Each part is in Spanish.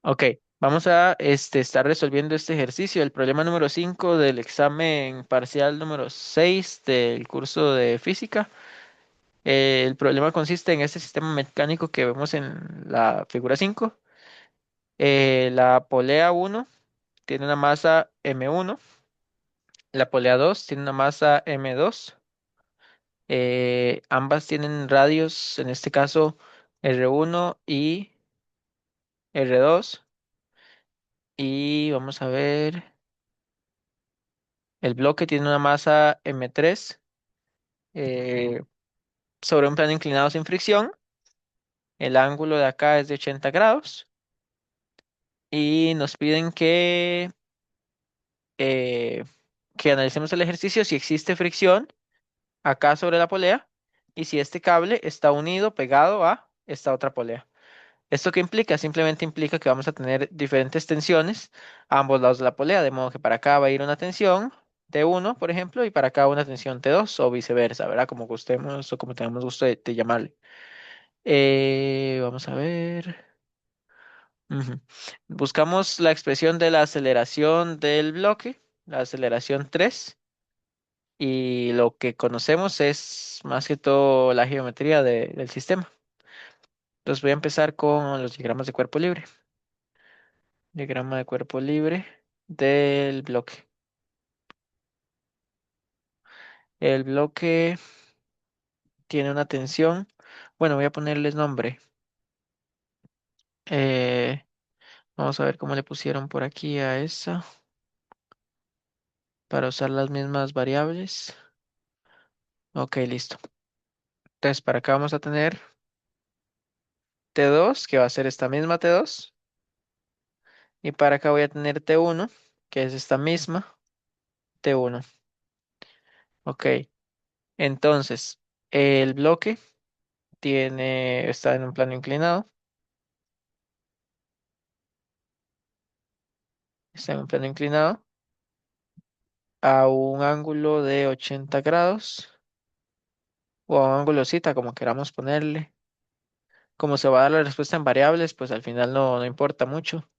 Ok, vamos a estar resolviendo este ejercicio, el problema número 5 del examen parcial número 6 del curso de física. El problema consiste en este sistema mecánico que vemos en la figura 5. La polea uno tiene una masa M1, la polea 2 tiene una masa M2. Ambas tienen radios, en este caso R1 y R2. Y vamos a ver, el bloque tiene una masa M3 eh, sobre un plano inclinado sin fricción. El ángulo de acá es de 80 grados y nos piden eh, que analicemos el ejercicio si existe fricción acá sobre la polea y si este cable está unido, pegado a esta otra polea. ¿Esto qué implica? Simplemente implica que vamos a tener diferentes tensiones a ambos lados de la polea, de modo que para acá va a ir una tensión T1, por ejemplo, y para acá una tensión T2 o viceversa, ¿verdad? Como gustemos o como tengamos gusto de llamarle. Vamos a ver. Ujú. Buscamos la expresión de la aceleración del bloque, la aceleración 3, y lo que conocemos es más que todo la geometría del sistema. Entonces voy a empezar con los diagramas de cuerpo libre. Diagrama de cuerpo libre del bloque. El bloque tiene una tensión. Bueno, voy a ponerles nombre. Eh, Vamos a ver cómo le pusieron por aquí a esa para usar las mismas variables. Ok, listo. Entonces, para acá vamos a tener T2, que va a ser esta misma T2. Y para acá voy a tener T1, que es esta misma T1. Ok, entonces, el bloque está en un plano inclinado. Está en un plano inclinado a un ángulo de 80 grados o a un ángulo cita, como queramos ponerle. Como se va a dar la respuesta en variables, pues al final no importa mucho.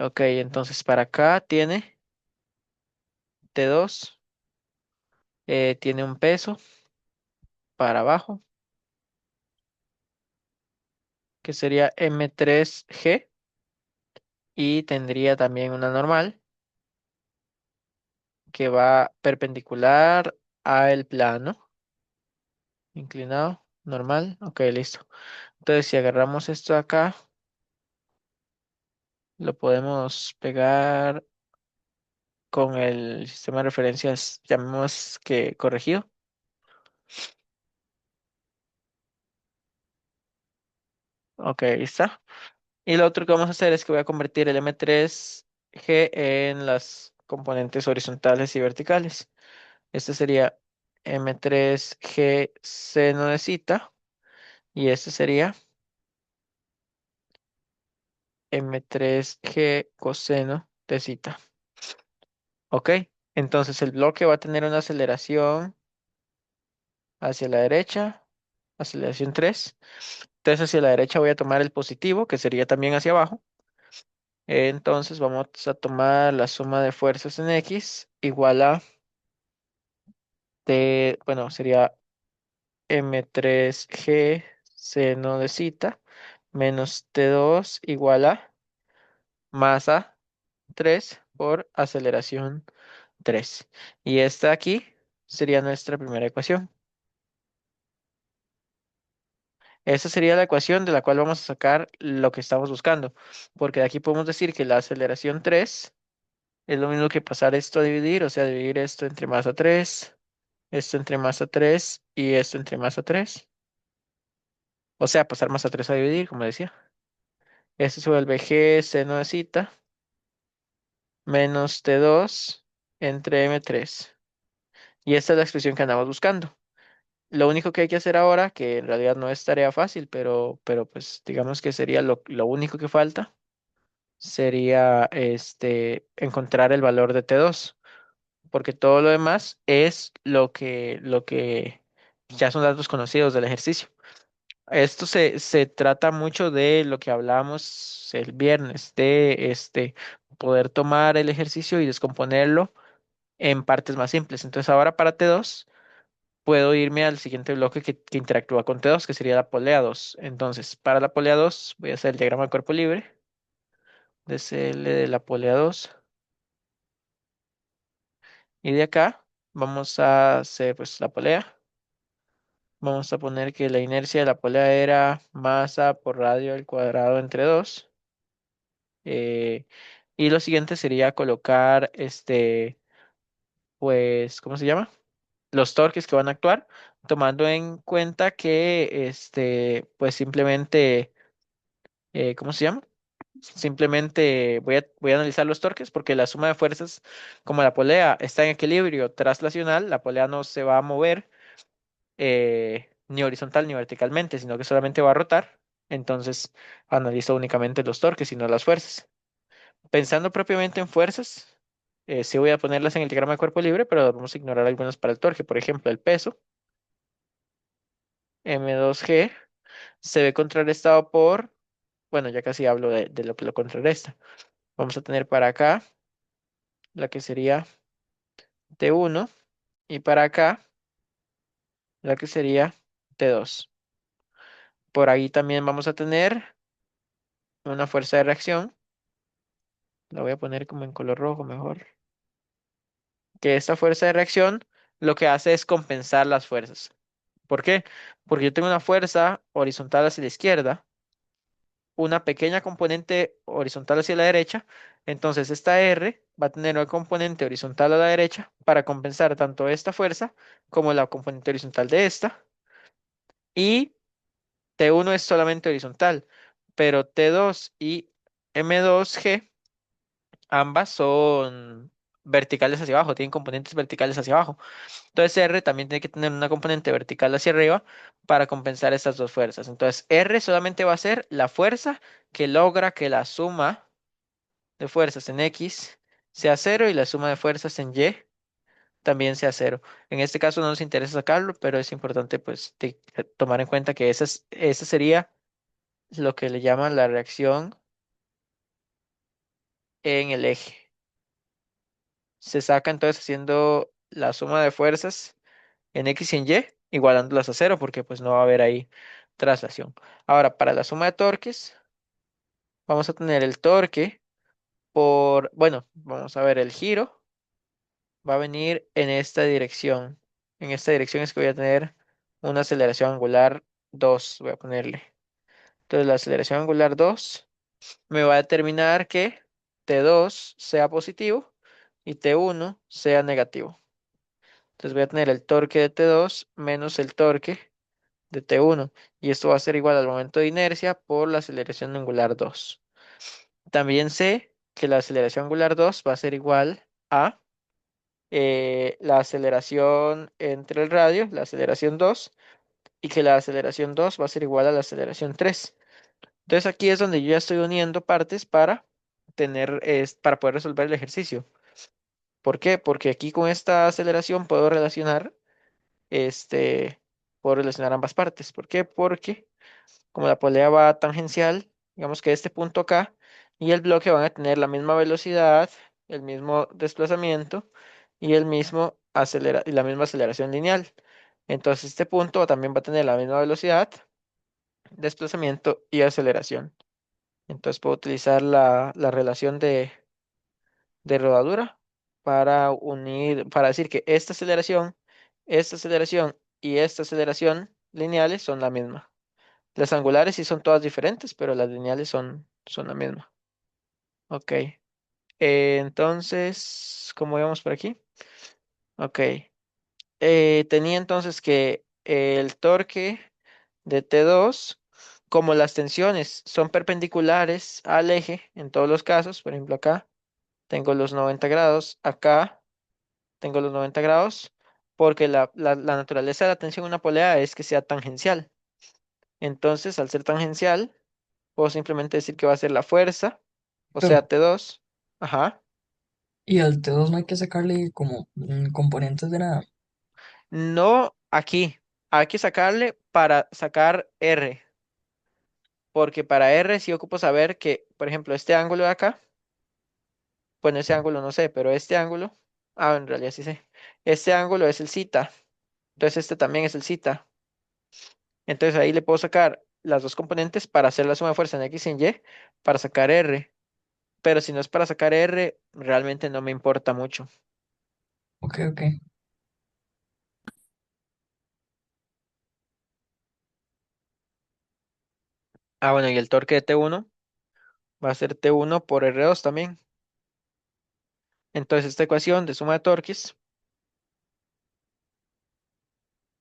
Ok, entonces para acá tiene T2, tiene un peso para abajo, que sería M3G, y tendría también una normal que va perpendicular al plano, inclinado, normal. Ok, listo. Entonces si agarramos esto acá, lo podemos pegar con el sistema de referencias, llamemos que corregido. Ok, ahí está. Y lo otro que vamos a hacer es que voy a convertir el M3G en las componentes horizontales y verticales. Este sería M3G seno de cita y este sería M3G coseno de cita. Ok, entonces el bloque va a tener una aceleración hacia la derecha, aceleración 3. Entonces hacia la derecha voy a tomar el positivo, que sería también hacia abajo. Entonces vamos a tomar la suma de fuerzas en X igual a bueno, sería M3G seno de cita menos T2 igual a masa 3 por aceleración 3. Y esta aquí sería nuestra primera ecuación. Esa sería la ecuación de la cual vamos a sacar lo que estamos buscando, porque de aquí podemos decir que la aceleración 3 es lo mismo que pasar esto a dividir, o sea, dividir esto entre masa 3, esto entre masa 3 y esto entre masa 3. O sea, pasar masa 3 a dividir, como decía. Esto se vuelve G seno de cita menos T2 entre M3. Y esta es la expresión que andamos buscando. Lo único que hay que hacer ahora, que en realidad no es tarea fácil, pero pues digamos que sería lo único que falta, sería encontrar el valor de T2, porque todo lo demás es lo que ya son datos conocidos del ejercicio. Esto se trata mucho de lo que hablábamos el viernes, de poder tomar el ejercicio y descomponerlo en partes más simples. Entonces ahora para T2 puedo irme al siguiente bloque que interactúa con T2, que sería la polea 2. Entonces, para la polea 2 voy a hacer el diagrama de cuerpo libre de CL de la polea 2. Y de acá vamos a hacer pues la polea. Vamos a poner que la inercia de la polea era masa por radio al cuadrado entre 2. Y lo siguiente sería colocar pues, ¿cómo se llama? Los torques que van a actuar, tomando en cuenta que pues simplemente, ¿cómo se llama? Simplemente voy a analizar los torques porque la suma de fuerzas, como la polea está en equilibrio traslacional, la polea no se va a mover ni horizontal ni verticalmente, sino que solamente va a rotar. Entonces analizo únicamente los torques y no las fuerzas. Pensando propiamente en fuerzas, sí voy a ponerlas en el diagrama de cuerpo libre, pero vamos a ignorar algunas para el torque. Por ejemplo, el peso, M2G, se ve contrarrestado por, bueno, ya casi hablo de lo que lo contrarresta. Vamos a tener para acá la que sería T1 y para acá la que sería T2. Por ahí también vamos a tener una fuerza de reacción. La voy a poner como en color rojo mejor. Que esta fuerza de reacción lo que hace es compensar las fuerzas. ¿Por qué? Porque yo tengo una fuerza horizontal hacia la izquierda, una pequeña componente horizontal hacia la derecha, entonces esta R va a tener una componente horizontal a la derecha para compensar tanto esta fuerza como la componente horizontal de esta, y T1 es solamente horizontal, pero T2 y M2G ambas son verticales hacia abajo, tienen componentes verticales hacia abajo. Entonces R también tiene que tener una componente vertical hacia arriba para compensar estas dos fuerzas. Entonces R solamente va a ser la fuerza que logra que la suma de fuerzas en X sea cero y la suma de fuerzas en Y también sea cero. En este caso no nos interesa sacarlo, pero es importante pues tomar en cuenta que esa sería lo que le llaman la reacción en el eje. Se saca entonces haciendo la suma de fuerzas en X y en Y, igualándolas a cero, porque pues no va a haber ahí traslación. Ahora, para la suma de torques, vamos a tener el torque bueno, vamos a ver, el giro va a venir en esta dirección. En esta dirección es que voy a tener una aceleración angular 2, voy a ponerle. Entonces, la aceleración angular 2 me va a determinar que T2 sea positivo y T1 sea negativo. Entonces, voy a tener el torque de T2 menos el torque de T1, y esto va a ser igual al momento de inercia por la aceleración angular 2. También sé que la aceleración angular 2 va a ser igual a la aceleración entre el radio, la aceleración 2, y que la aceleración 2 va a ser igual a la aceleración 3. Entonces aquí es donde yo ya estoy uniendo partes para para poder resolver el ejercicio. ¿Por qué? Porque aquí con esta aceleración este, puedo relacionar ambas partes. ¿Por qué? Porque como la polea va tangencial, digamos que este punto acá y el bloque van a tener la misma velocidad, el mismo desplazamiento y y la misma aceleración lineal. Entonces este punto también va a tener la misma velocidad, desplazamiento y aceleración. Entonces puedo utilizar la relación de rodadura para decir que esta aceleración y esta aceleración lineales son la misma. Las angulares sí son todas diferentes, pero las lineales son la misma. Ok. Entonces, ¿cómo vamos por aquí? Ok. Tenía entonces que el torque de T2, como las tensiones son perpendiculares al eje en todos los casos, por ejemplo acá tengo los 90 grados, acá tengo los 90 grados, porque la naturaleza de la tensión en una polea es que sea tangencial. Entonces, al ser tangencial, puedo simplemente decir que va a ser la fuerza, o sea, Pero, T2. Ajá. y al T2 no hay que sacarle como componentes de nada. No aquí. Hay que sacarle para sacar R, porque para R sí ocupo saber que, por ejemplo, este ángulo de acá, bueno, ese ángulo no sé, pero este ángulo, en realidad sí sé, este ángulo es el zeta, entonces este también es el zeta. Entonces ahí le puedo sacar las dos componentes para hacer la suma de fuerza en X y en Y para sacar R. Pero si no es para sacar R, realmente no me importa mucho. Ok, ok. Bueno, y el torque de T1 va a ser T1 por R2 también. Entonces esta ecuación de suma de torques,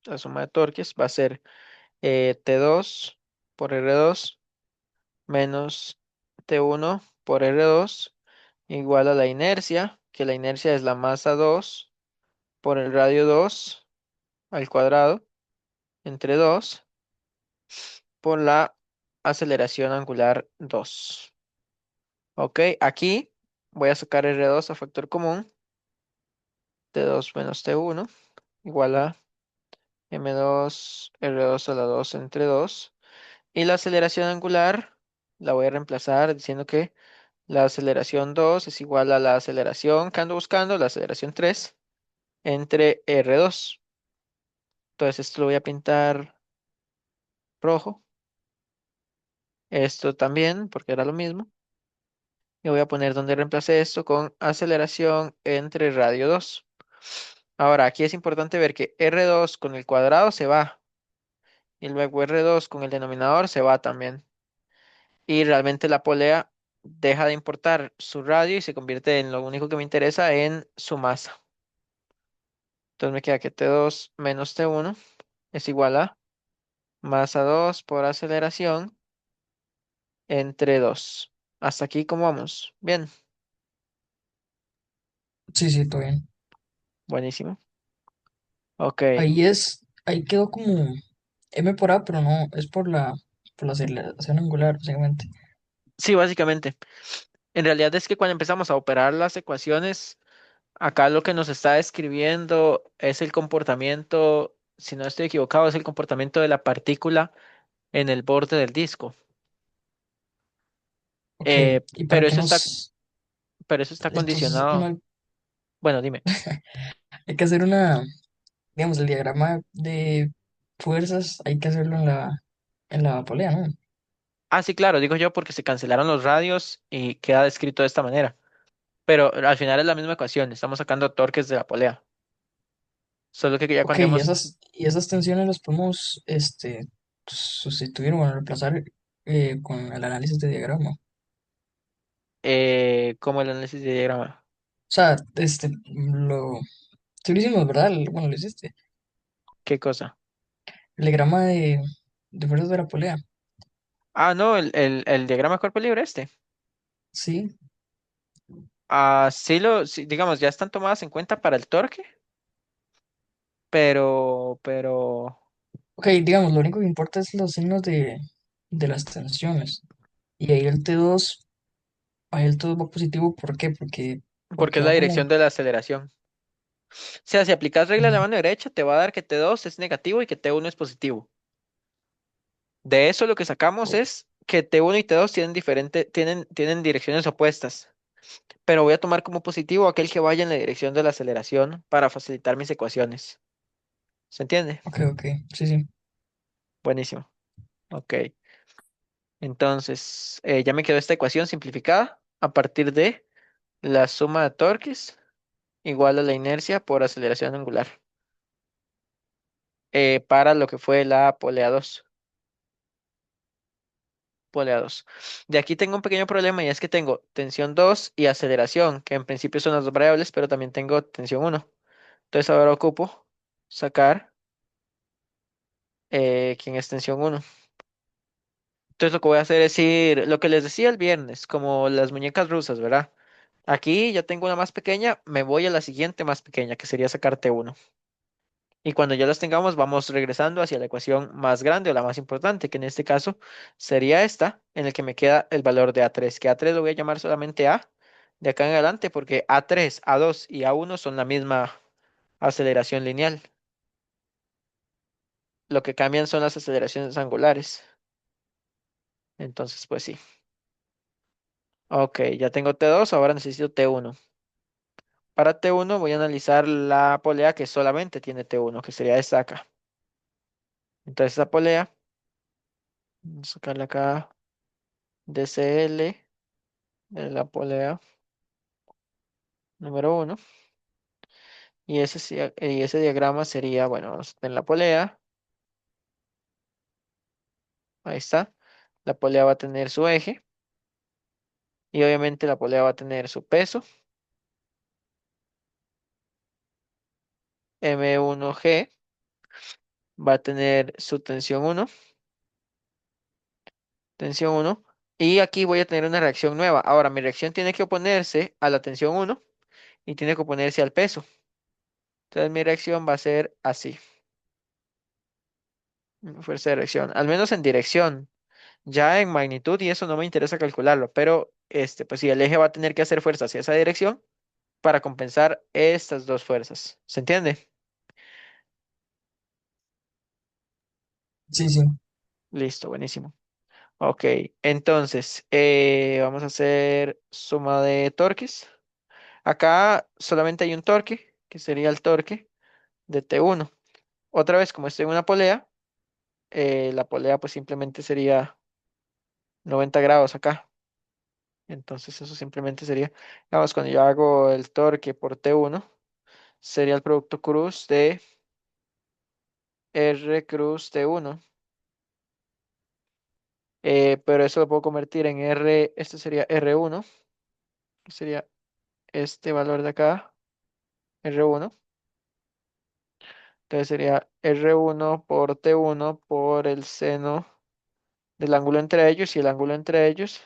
la suma de torques va a ser T2 por R2 menos T1 por R2 igual a la inercia, que la inercia es la masa 2 por el radio 2 al cuadrado entre 2 por la aceleración angular 2. Ok, aquí voy a sacar R2 a factor común, T2 menos T1 igual a M2 R2 a la 2 entre 2. Y la aceleración angular la voy a reemplazar diciendo que la aceleración 2 es igual a la aceleración que ando buscando, la aceleración 3 entre R2. Entonces esto lo voy a pintar rojo, esto también, porque era lo mismo. Y voy a poner donde reemplacé esto con aceleración entre radio 2. Ahora, aquí es importante ver que R2 con el cuadrado se va y luego R2 con el denominador se va también. Y realmente la polea deja de importar su radio y se convierte en lo único que me interesa en su masa. Entonces me queda que T2 menos T1 es igual a masa 2 por aceleración entre 2. Hasta aquí, ¿cómo vamos? Bien, Sí, sí, todo bien. buenísimo. Ok, Ahí quedó como M por A, pero no, es por la aceleración angular, básicamente. sí, básicamente. En realidad es que cuando empezamos a operar las ecuaciones, acá lo que nos está describiendo es el comportamiento, si no estoy equivocado, es el comportamiento de la partícula en el borde del disco. Ok, Eh, ¿y para pero qué eso está, nos... pero eso está Entonces, no condicionado. Bueno, dime. hay que hacer digamos, el diagrama de fuerzas, hay que hacerlo en la polea, ¿no? Sí, claro, digo yo porque se cancelaron los radios y queda descrito de esta manera. Pero al final es la misma ecuación, estamos sacando torques de la polea. Solo que ya Ok, cuando hemos, y esas tensiones las podemos, sustituir o reemplazar con el análisis de diagrama. como el análisis de diagrama. O sea, tú lo hicimos, ¿verdad? Bueno, lo hiciste. ¿Qué cosa? El diagrama de fuerzas de la polea. No, el diagrama cuerpo libre este. Sí. Sí, digamos, ya están tomadas en cuenta para el torque, pero, Ok, digamos, lo único que importa es los signos de las tensiones. Y ahí el 2 va positivo, ¿por qué? porque Porque es la va como... dirección de la aceleración. O sea, si aplicas regla de la mm, mano derecha, te va a dar que T2 es negativo y que T1 es positivo. De eso lo que sacamos o- es que T1 y T2 tienen direcciones opuestas. Pero voy a tomar como positivo aquel que vaya en la dirección de la aceleración para facilitar mis ecuaciones. ¿Se entiende? ok, ok, sí, sí. Buenísimo. Ok. Entonces, ya me quedó esta ecuación simplificada a partir de la suma de torques igual a la inercia por aceleración angular para lo que fue la polea 2. Polea 2. De aquí tengo un pequeño problema y es que tengo tensión 2 y aceleración, que en principio son las dos variables, pero también tengo tensión 1. Entonces ahora ocupo sacar quién es tensión 1. Entonces lo que voy a hacer es ir, lo que les decía el viernes, como las muñecas rusas, ¿verdad? Aquí ya tengo una más pequeña, me voy a la siguiente más pequeña, que sería sacarte uno. Y cuando ya las tengamos, vamos regresando hacia la ecuación más grande o la más importante, que en este caso sería esta, en el que me queda el valor de A3, que A3 lo voy a llamar solamente A de acá en adelante, porque A3, A2 y A1 son la misma aceleración lineal. lo que cambian son las aceleraciones angulares. Entonces, pues sí. Ok, ya tengo T2, ahora necesito T1. Para T1 voy a analizar la polea que solamente tiene T1, que sería esta acá. Entonces, esa polea, vamos a sacarle acá DCL de la polea número 1. Y ese diagrama sería, bueno, vamos a tener la polea. Ahí está. La polea va a tener su eje. Y obviamente la polea va a tener su peso, M1G. Va a tener su tensión uno. Y aquí voy a tener una reacción nueva. Ahora, mi reacción tiene que oponerse a la tensión uno y tiene que oponerse al peso. Entonces mi reacción va a ser así. Fuerza de reacción. Al menos en dirección. Ya en magnitud y eso no me interesa calcularlo. Pero pues sí, el eje va a tener que hacer fuerza hacia esa dirección para compensar estas dos fuerzas. ¿Se entiende? Sí, sí. Listo, buenísimo. Ok, entonces vamos a hacer suma de torques. Acá solamente hay un torque, que sería el torque de T1. Otra vez, como estoy en una polea, la polea pues simplemente sería 90 grados acá. Entonces eso simplemente sería, digamos, cuando yo hago el torque por T1, sería el producto cruz de R cruz T1. Pero eso lo puedo convertir en R, esto sería R1, que sería este valor de acá, R1. Entonces sería R1 por T1 por el seno del ángulo entre ellos, y el ángulo entre ellos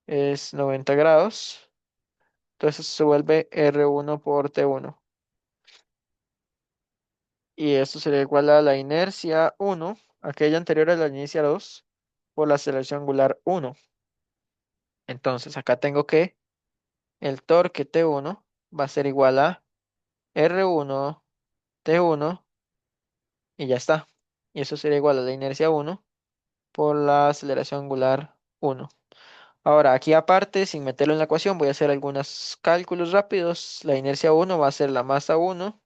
es 90 grados. Entonces se vuelve R1 por T1. Y esto sería igual a la inercia 1, aquella anterior a la inercia 2, por la aceleración angular 1. Entonces acá tengo que el torque T1 va a ser igual a R1 T1 y ya está. Y eso sería igual a la inercia 1 por la aceleración angular 1. Ahora, aquí aparte, sin meterlo en la ecuación, voy a hacer algunos cálculos rápidos. La inercia 1 va a ser la masa 1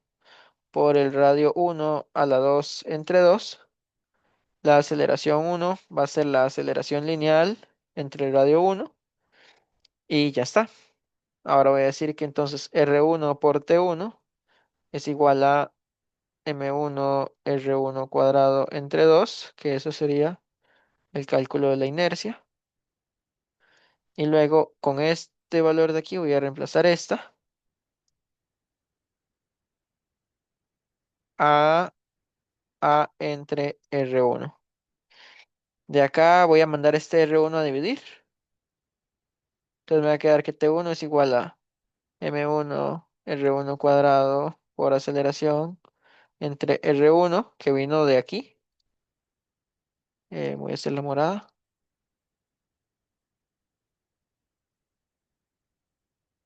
por el radio 1 a la 2 entre 2. La aceleración 1 va a ser la aceleración lineal entre el radio 1 y ya está. Ahora voy a decir que entonces R1 por T1 es igual a M1 R1 cuadrado entre 2, que eso sería el cálculo de la inercia. Y luego con este valor de aquí voy a reemplazar esta a entre R1. De acá voy a mandar este R1 a dividir. Entonces me va a quedar que T1 es igual a M1 R1 cuadrado por aceleración entre R1, que vino de aquí. Voy a hacer la morada.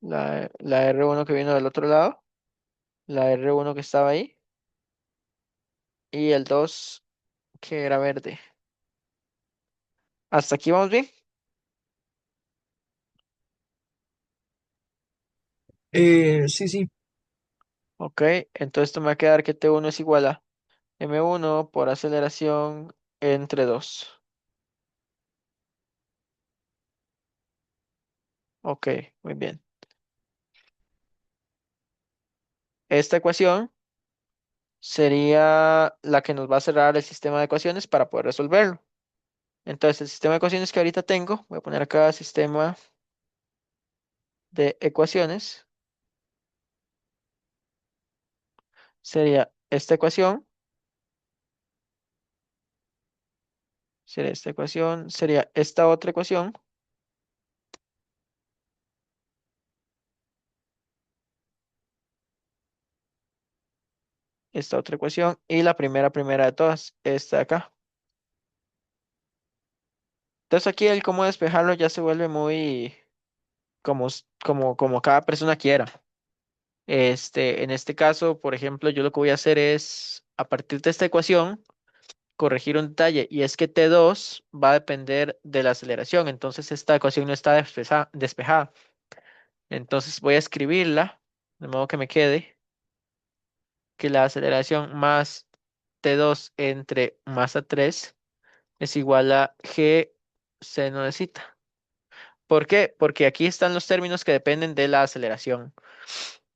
La R1 que vino del otro lado. La R1 que estaba ahí. Y el 2 que era verde. ¿Hasta aquí vamos bien? Sí, sí. Ok, entonces esto me va a quedar que T1 es igual a M1 por aceleración entre 2. Ok, muy bien. Esta ecuación sería la que nos va a cerrar el sistema de ecuaciones para poder resolverlo. Entonces, el sistema de ecuaciones que ahorita tengo, voy a poner acá sistema de ecuaciones, sería esta ecuación, sería esta otra ecuación, esta otra ecuación y la primera de todas, esta de acá. Entonces aquí el cómo despejarlo ya se vuelve muy como cada persona quiera. En este caso, por ejemplo, yo lo que voy a hacer es a partir de esta ecuación, corregir un detalle, y es que T2 va a depender de la aceleración, entonces esta ecuación no está despejada. Entonces voy a escribirla, de modo que me quede que la aceleración más T2 entre masa 3 es igual a G seno de zeta. ¿Por qué? Porque aquí están los términos que dependen de la aceleración.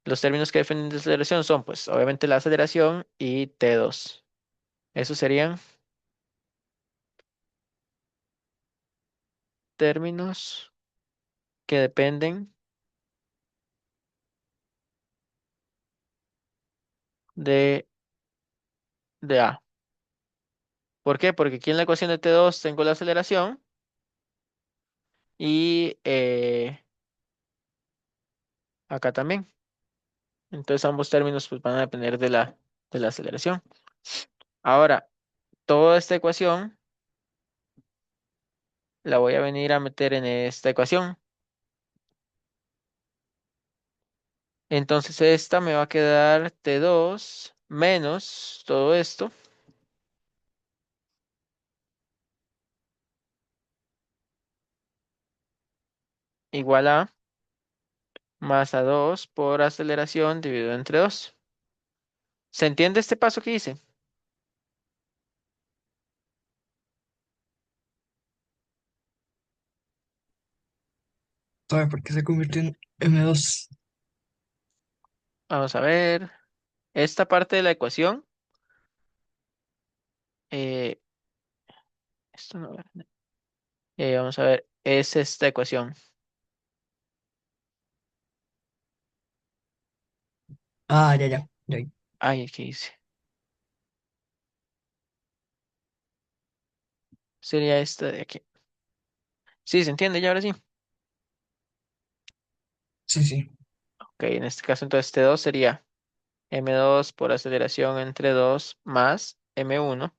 Los términos que dependen de la aceleración son, pues, obviamente la aceleración y T2. Esos serían términos que dependen de, de A. ¿Por qué? Porque aquí en la ecuación de T2 tengo la aceleración y acá también. Entonces ambos términos pues, van a depender de la aceleración. Ahora, toda esta ecuación la voy a venir a meter en esta ecuación. Entonces esta me va a quedar T2 menos todo esto igual a masa 2 por aceleración dividido entre 2. ¿Se entiende este paso que hice? ¿Sabe por qué se convirtió en M2? Vamos a ver. Esta parte de la ecuación, eh, esto no, vamos a ver, es esta ecuación. Ah, ya, ya, ya. Ay, ¿qué hice? Sería esta de aquí. Sí, se entiende ya ahora sí. Sí, sí. Ok, en este caso entonces T2 sería M2 por aceleración entre 2 más M1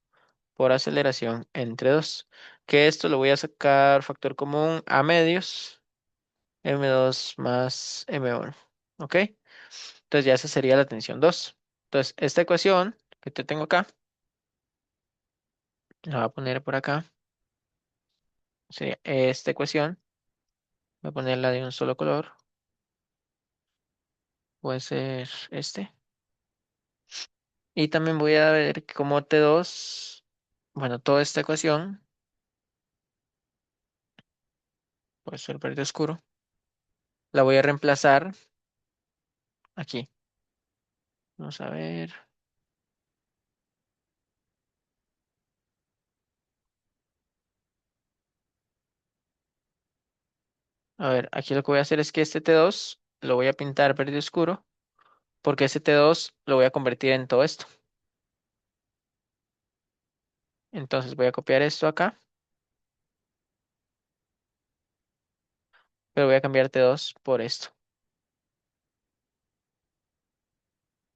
por aceleración entre 2. Que esto lo voy a sacar factor común a medios, M2 más M1. ¿Ok? Entonces ya esa sería la tensión 2. Entonces esta ecuación que te tengo acá, la voy a poner por acá, sería esta ecuación, voy a ponerla de un solo color, puede ser este. Y también voy a ver que como T2, bueno, toda esta ecuación, puede ser verde oscuro, la voy a reemplazar aquí. Vamos a ver. A ver, aquí lo que voy a hacer es que este T2 lo voy a pintar verde oscuro, porque este T2 lo voy a convertir en todo esto. Entonces voy a copiar esto acá, pero voy a cambiar T2 por esto.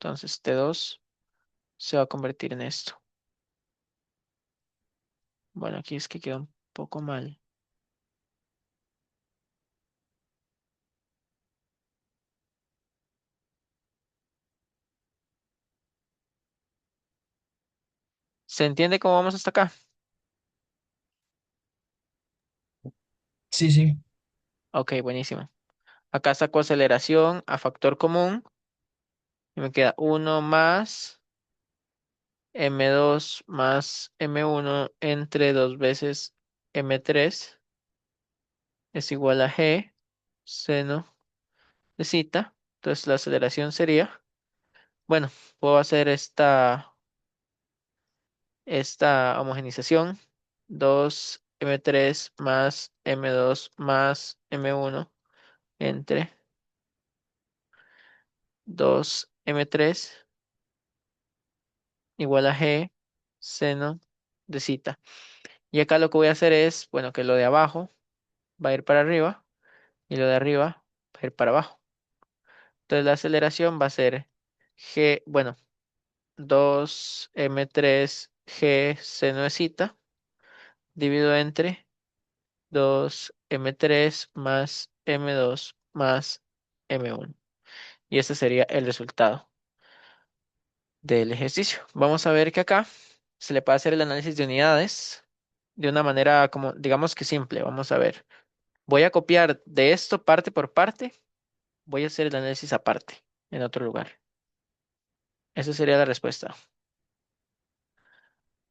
Entonces T2 se va a convertir en esto. Bueno, aquí es que quedó un poco mal. ¿Se entiende cómo vamos hasta acá? Sí, sí. Ok, buenísimo. Acá saco aceleración a factor común y me queda 1 más M2 más M1 entre 2 veces M3 es igual a G seno de cita. Entonces la aceleración sería, bueno, puedo hacer esta homogenización. 2 M3 más M2 más M1 entre 2 M3 igual a G seno de cita. Y acá lo que voy a hacer es, bueno, que lo de abajo va a ir para arriba y lo de arriba va a ir para abajo. Entonces la aceleración va a ser G, bueno, 2 M3 G seno de cita dividido entre 2 M3 más M2 más M1. Y ese sería el resultado. del ejercicio. Vamos a ver que acá se le puede hacer el análisis de unidades de una manera como, digamos que simple. Vamos a ver. Voy a copiar de esto parte por parte. Voy a hacer el análisis aparte, en otro lugar. Esa sería la respuesta.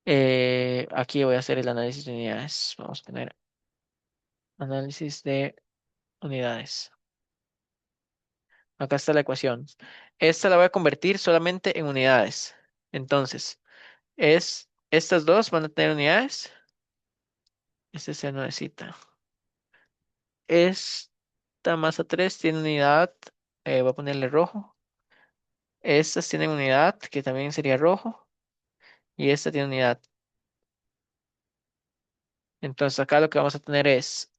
Aquí voy a hacer el análisis de unidades. Vamos a poner análisis de unidades. Acá está la ecuación. Esta la voy a convertir solamente en unidades. Entonces, estas dos van a tener unidades. Este se necesita. Esta masa 3 tiene unidad. Voy a ponerle rojo. Estas tienen unidad, que también sería rojo. Y esta tiene unidad. Entonces, acá lo que vamos a tener es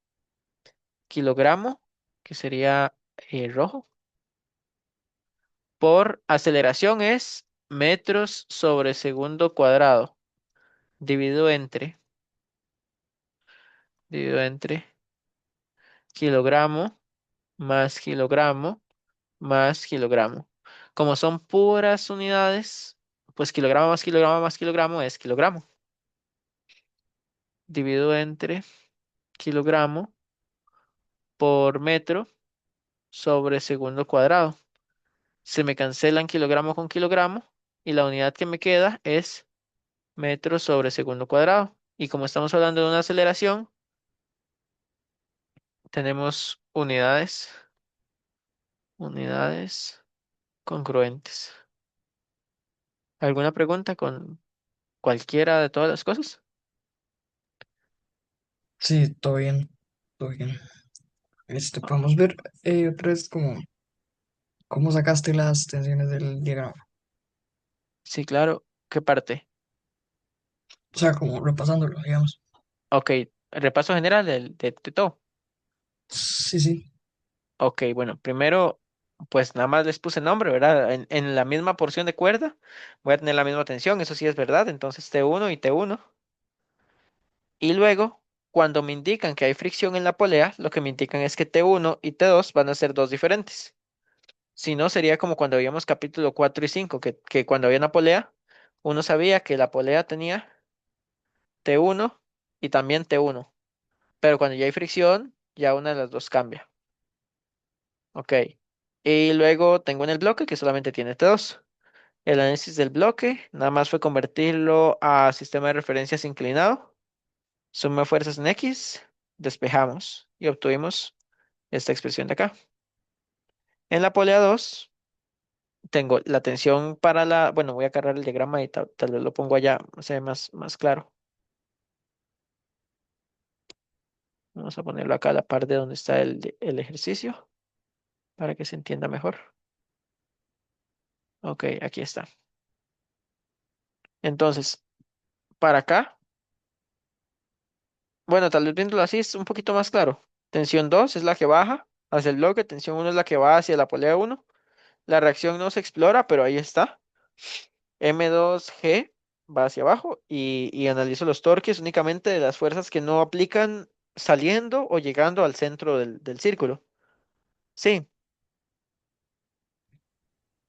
kilogramo, que sería rojo, por aceleración es metros sobre segundo cuadrado, dividido entre, dividido entre kilogramo más kilogramo más kilogramo. Como son puras unidades, pues kilogramo más kilogramo más kilogramo es kilogramo, dividido entre kilogramo por metro sobre segundo cuadrado. Se me cancelan kilogramo con kilogramo y la unidad que me queda es metros sobre segundo cuadrado. Y como estamos hablando de una aceleración, tenemos unidades congruentes. ¿Alguna pregunta con cualquiera de todas las cosas? Sí, todo bien, todo bien. Podemos ver otra vez como cómo sacaste las tensiones del diagrama. Sí, claro. ¿Qué parte? O sea, como repasándolo, digamos. Ok, repaso general de todo. Sí, sí. Ok, bueno, primero, pues nada más les puse nombre, ¿verdad? En la misma porción de cuerda voy a tener la misma tensión, eso sí es verdad. Entonces T1 y T1. Y luego, cuando me indican que hay fricción en la polea, lo que me indican es que T1 y T2 van a ser dos diferentes. Si no, sería como cuando veíamos capítulo 4 y 5, que cuando había una polea, uno sabía que la polea tenía T1 y también T1. Pero cuando ya hay fricción, ya una de las dos cambia. Ok. Y luego tengo en el bloque que solamente tiene T2. El análisis del bloque nada más fue convertirlo a sistema de referencias inclinado. Suma fuerzas en X, despejamos y obtuvimos esta expresión de acá. En la polea 2 tengo la tensión para la, bueno, voy a cargar el diagrama y tal vez lo pongo allá, se ve más claro. Vamos a ponerlo acá a la par de donde está el ejercicio para que se entienda mejor. Ok, aquí está. Entonces, para acá, bueno, tal vez viéndolo así es un poquito más claro. Tensión 2 es la que baja hacia el bloque, tensión 1 es la que va hacia la polea 1. La reacción no se explora, pero ahí está. M2G va hacia abajo y analizo los torques únicamente de las fuerzas que no aplican saliendo o llegando al centro del círculo. Sí,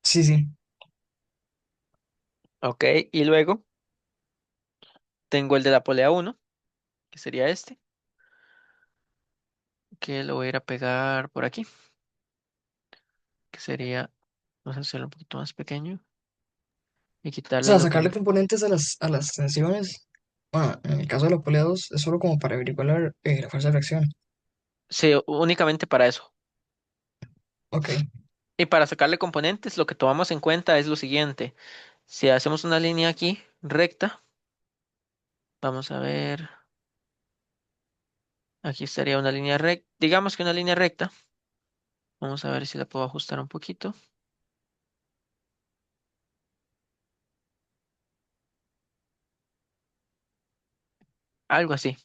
Sí, sí. ok. Y luego tengo el de la polea 1, que sería este, que lo voy a ir a pegar por aquí, que sería, vamos a hacerlo un poquito más pequeño y O quitarle sea, lo que sacarle me... componentes a a las tensiones. Bueno, en el caso de la polea 2 es solo como para averiguar la fuerza de reacción. Sí, únicamente para eso. Ok. Y para sacarle componentes, lo que tomamos en cuenta es lo siguiente. Si hacemos una línea aquí recta, vamos a ver. Aquí estaría una línea recta, digamos que una línea recta. Vamos a ver si la puedo ajustar un poquito. Algo así.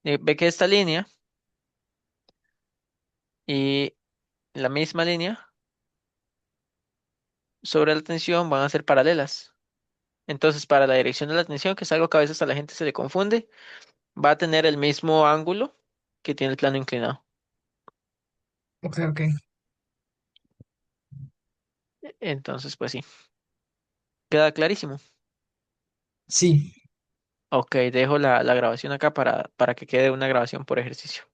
Ve que esta línea y la misma línea sobre la tensión van a ser paralelas. Entonces, para la dirección de la tensión, que es algo que a veces a la gente se le confunde, va a tener el mismo ángulo que tiene el plano inclinado. Ok, ok. Entonces, pues sí. ¿Queda clarísimo? Sí, Ok, dejo la grabación acá para que quede una grabación por ejercicio.